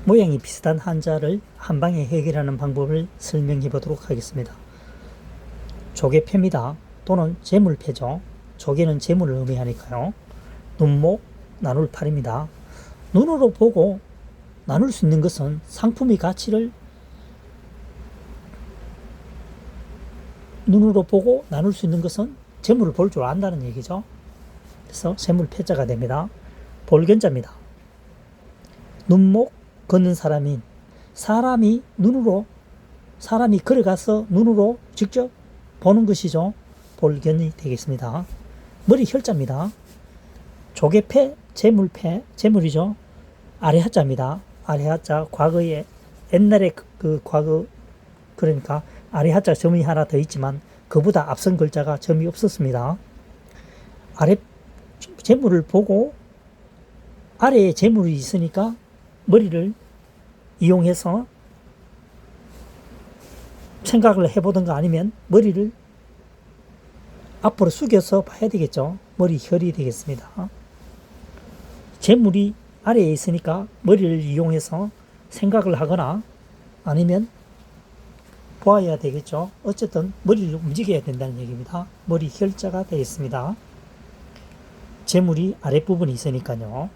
모양이 비슷한 한자를 한 방에 해결하는 방법을 설명해 보도록 하겠습니다. 조개패입니다. 또는 재물패죠. 조개는 재물을 의미하니까요. 눈목, 나눌 팔입니다. 눈으로 보고 나눌 수 있는 것은 상품의 가치를 눈으로 보고 나눌 수 있는 것은 재물을 볼 줄 안다는 얘기죠. 그래서 재물패자가 됩니다. 볼견자입니다. 눈목 걷는 사람이 걸어가서 눈으로 직접 보는 것이죠. 볼견이 되겠습니다. 머리 혈자입니다. 조개패, 재물패, 재물이죠. 아래하자입니다. 아래하자, 과거에 옛날에 과거, 그러니까 아래하자 점이 하나 더 있지만 그보다 앞선 글자가 점이 없었습니다. 아래 재물을 보고 아래에 재물이 있으니까 머리를 이용해서 생각을 해보든가 아니면 머리를 앞으로 숙여서 봐야 되겠죠. 머리 혈이 되겠습니다. 재물이 아래에 있으니까 머리를 이용해서 생각을 하거나 아니면 보아야 되겠죠. 어쨌든 머리를 움직여야 된다는 얘기입니다. 머리 혈자가 되겠습니다. 재물이 아랫부분이 있으니까요.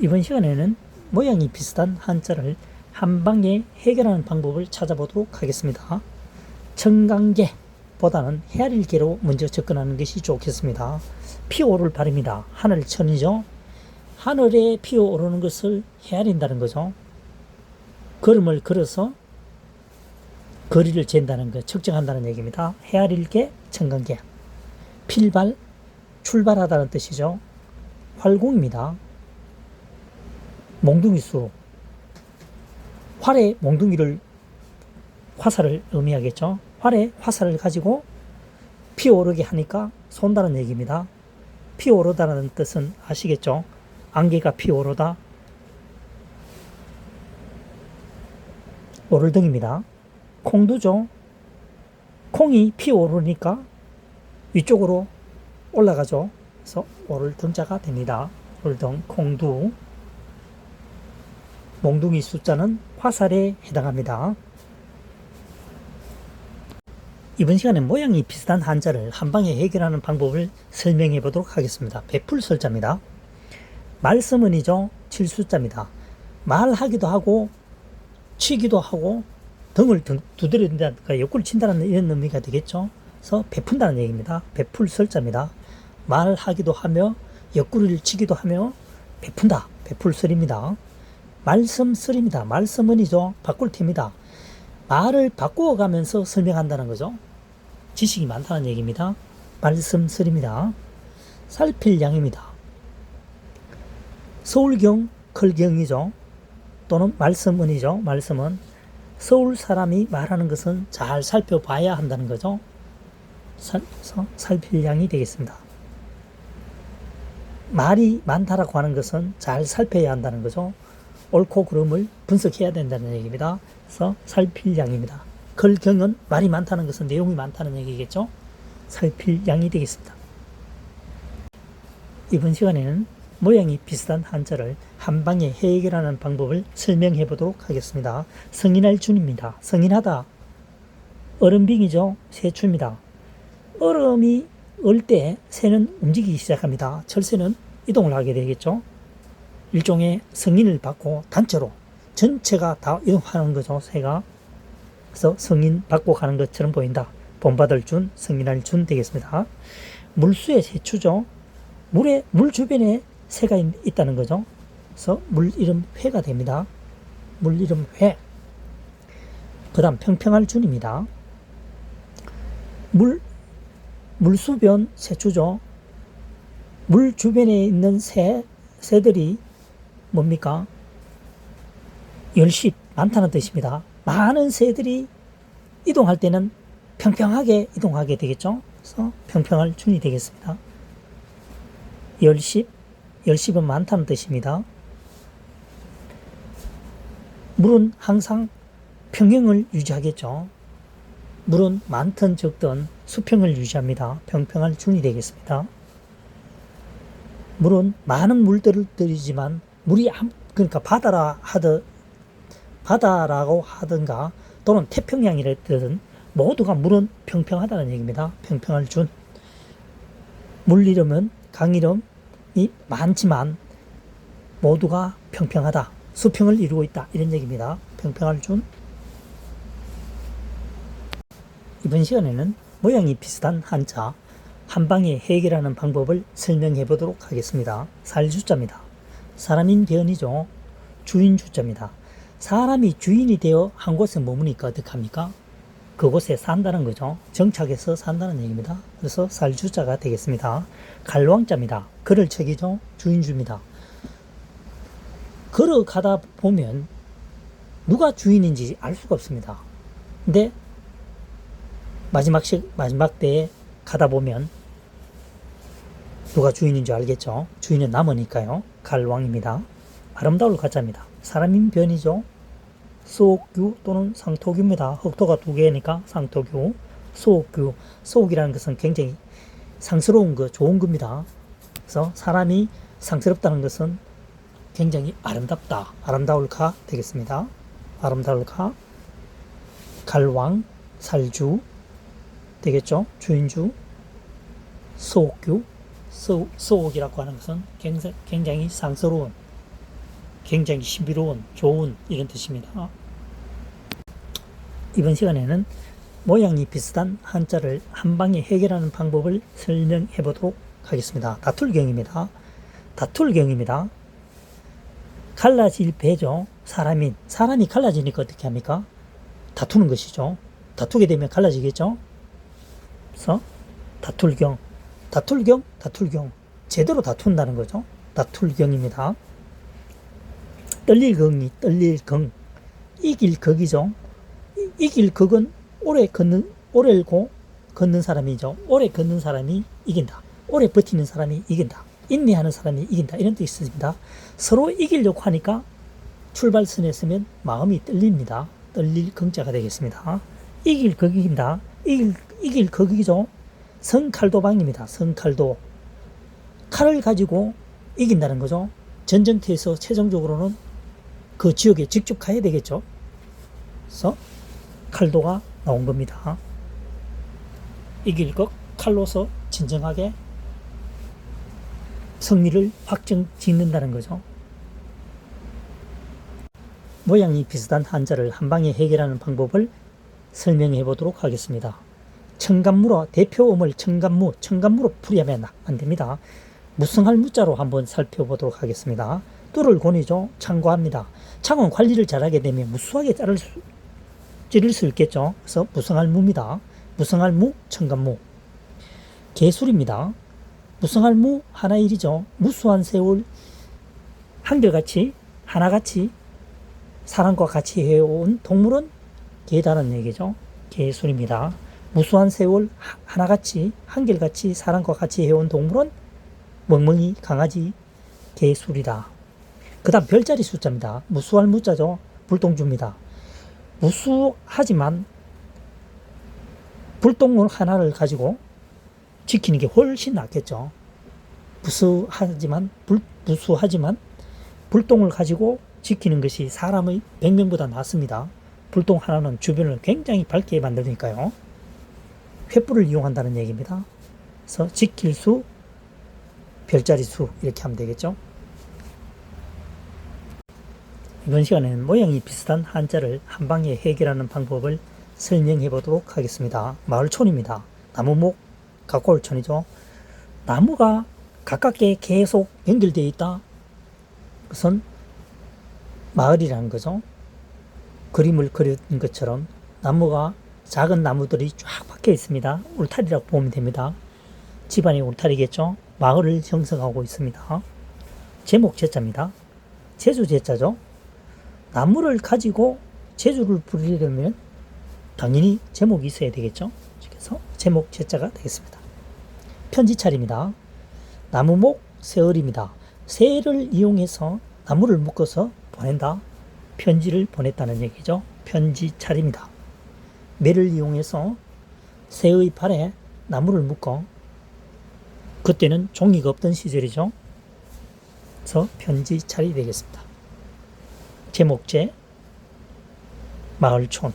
이번 시간에는 모양이 비슷한 한자를 한 방에 해결하는 방법을 찾아보도록 하겠습니다. 청강계보다는 헤아릴계로 먼저 접근하는 것이 좋겠습니다. 피어오를 발음이다. 하늘천이죠. 하늘에 피어오르는 것을 헤아린다는 거죠. 걸음을 걸어서 거리를 잰다는 것, 측정한다는 얘기입니다. 헤아릴계, 청강계. 필발, 출발하다는 뜻이죠. 활공입니다. 몽둥이수. 활에 화살을 의미하겠죠. 활에 화살을 가지고 피어오르게 하니까 쏜다는 얘기입니다. 피어오르다는 뜻은 아시겠죠? 안개가 피어오르다. 오를등입니다. 콩두죠. 콩이 피어오르니까 위쪽으로 올라가죠. 그래서 오를등자가 됩니다. 오를등, 콩두. 몽둥이 숫자는 화살에 해당합니다. 이번 시간에 모양이 비슷한 한자를 한 방에 해결하는 방법을 설명해 보도록 하겠습니다. 베풀설자입니다. 말씀은이죠. 칠수자입니다. 말하기도 하고 치기도 하고 등을 두드린다든가 옆구리 친다는 이런 의미가 되겠죠. 그래서 베푼다는 얘기입니다. 베풀설자입니다. 말하기도 하며 옆구리를 치기도 하며 베푼다. 베풀설입니다. 말씀설입니다. 말씀은이죠. 바꿀 테입니다. 말을 바꾸어가면서 설명한다는 거죠. 지식이 많다는 얘기입니다. 말씀설입니다. 살필양입니다. 서울경, 클경이죠. 또는 말씀은이죠. 말씀은 서울 사람이 말하는 것은 잘 살펴봐야 한다는 거죠. 살필양이 되겠습니다. 말이 많다라고 하는 것은 잘 살펴야 한다는 거죠. 옳고 그름을 분석해야 된다는 얘기입니다. 그래서 살필양입니다. 글경은 말이 많다는 것은 내용이 많다는 얘기겠죠. 살필양이 되겠습니다. 이번 시간에는 모양이 비슷한 한자를 한 방에 해결하는 방법을 설명해 보도록 하겠습니다. 성인할 준입니다. 성인하다. 얼음빙이죠. 새추입니다. 얼음이 얼 때 새는 움직이기 시작합니다. 철새는 이동을 하게 되겠죠. 일종의 성인을 받고 단체로 전체가 다 이동하는 거죠. 새가. 그래서 성인 받고 가는 것처럼 보인다. 본받을 준, 성인할 준 되겠습니다. 물수의 새추죠. 물 주변에 새가 있다는 거죠. 그래서 물 이름 회가 됩니다. 물 이름 회. 그 다음 평평할 준입니다. 물수변 새추죠. 물 주변에 있는 새들이 뭡니까? 열십, 많다는 뜻입니다. 많은 새들이 이동할 때는 평평하게 이동하게 되겠죠. 그래서 평평할 준이 되겠습니다. 열십은 많다는 뜻입니다. 물은 항상 평형을 유지하겠죠. 물은 많든 적든 수평을 유지합니다. 평평할 준이 되겠습니다. 물은 많은 물들이지만 물이 그러니까 바다라고 하든가 또는 태평양이라든 모두가 물은 평평하다는 얘기입니다. 평평할 준. 물 이름은 강 이름이 많지만 모두가 평평하다. 수평을 이루고 있다. 이런 얘기입니다. 평평할 준. 이번 시간에는 모양이 비슷한 한자 한 방에 해결하는 방법을 설명해 보도록 하겠습니다. 살주자입니다. 사람인 변이죠. 주인 주자입니다. 사람이 주인이 되어 한 곳에 머무니까 어떡합니까? 그곳에 산다는 거죠. 정착해서 산다는 얘기입니다. 그래서 살주자가 되겠습니다. 갈왕자입니다. 걸을 척이죠. 주인주입니다. 걸어가다 보면 누가 주인인지 알 수가 없습니다. 근데 마지막 때에 가다 보면 누가 주인인 줄 알겠죠. 주인은 남으니까요. 갈왕입니다. 아름다울 가자입니다. 사람인 변이죠. 수옥규 또는 상토규입니다. 흑토가 두 개니까 상토규, 수옥규. 수옥이라는 것은 굉장히 상스러운 거, 좋은 겁니다. 그래서 사람이 상스럽다는 것은 굉장히 아름답다. 아름다울 가 되겠습니다. 아름다울 가. 갈왕, 살주 되겠죠. 주인주. 수옥규. 수옥이라고 하는 것은 굉장히 상스러운, 굉장히 신비로운, 좋은 이런 뜻입니다. 이번 시간에는 모양이 비슷한 한자를 한 방에 해결하는 방법을 설명해 보도록 하겠습니다. 다툴경입니다. 다툴경입니다. 갈라질 배죠. 사람이 갈라지니까 어떻게 합니까? 다투는 것이죠. 다투게 되면 갈라지겠죠. 그래서 다툴경. 제대로 다툰다는 거죠. 다툴경입니다. 떨릴 경. 이길 격이죠. 이길 격은 오래 걷는 사람이죠. 오래 걷는 사람이 이긴다. 오래 버티는 사람이 이긴다. 인내하는 사람이 이긴다. 이런 뜻이 있습니다. 서로 이기려고 하니까 출발선에 서면 마음이 떨립니다. 떨릴 경자가 되겠습니다. 이길 격이긴다. 이길 격이죠. 성칼도방입니다. 성칼도. 칼을 가지고 이긴다는 거죠. 전쟁터에서 최종적으로는 그 지역에 직접 가야 되겠죠. 그래서 칼도가 나온 겁니다. 이길 것, 칼로서 진정하게 승리를 확정 짓는다는 거죠. 모양이 비슷한 한자를 한 방에 해결하는 방법을 설명해 보도록 하겠습니다. 청간무로 대표음을 청간무로 풀이하면 안 됩니다. 무성할 무자로 한번 살펴보도록 하겠습니다. 뚫을 권이죠. 창고합니다. 창은 관리를 잘하게 되면 무수하게 찌를 수 있겠죠. 그래서 무성할 무입니다. 무성할 무, 청간무. 개술입니다. 무성할 무, 하나일이죠. 무수한 세월 한결같이 하나같이 사람과 같이 해온 동물은 개다는 얘기죠. 개술입니다. 무수한 세월 하나같이 한결같이 사람과 같이 해온 동물은 멍멍이 강아지 개술이다. 그 다음 별자리 숫자입니다. 무수할 무자죠. 불똥주입니다. 무수하지만 불똥을 하나를 가지고 지키는 게 훨씬 낫겠죠. 무수하지만 불똥을 가지고 지키는 것이 사람의 100명보다 낫습니다. 불똥 하나는 주변을 굉장히 밝게 만드니까요. 횃불을 이용한다는 얘기입니다. 그래서 지킬 수, 별자리 수 이렇게 하면 되겠죠. 이번 시간에는 모양이 비슷한 한자를 한 방에 해결하는 방법을 설명해 보도록 하겠습니다. 마을촌입니다. 나무목 가골촌이죠. 나무가 가깝게 계속 연결되어 있다. 그것은 마을이라는 거죠. 그림을 그린 것처럼 나무가 작은 나무들이 쫙 박혀 있습니다. 울타리라고 보면 됩니다. 집안이 울타리겠죠. 마을을 형성하고 있습니다. 제목 제자입니다. 제주 제자죠. 나무를 가지고 제주를 부리려면 당연히 제목이 있어야 되겠죠. 그래서 제목 제자가 되겠습니다. 편지찰입니다. 나무목 세얼입니다. 새를 이용해서 나무를 묶어서 보낸다. 편지를 보냈다는 얘기죠. 편지찰입니다. 매를 이용해서 새의 발에 나무를 묶어, 그때는 종이가 없던 시절이죠. 그래서 편지찰이 되겠습니다. 제목제, 마을촌.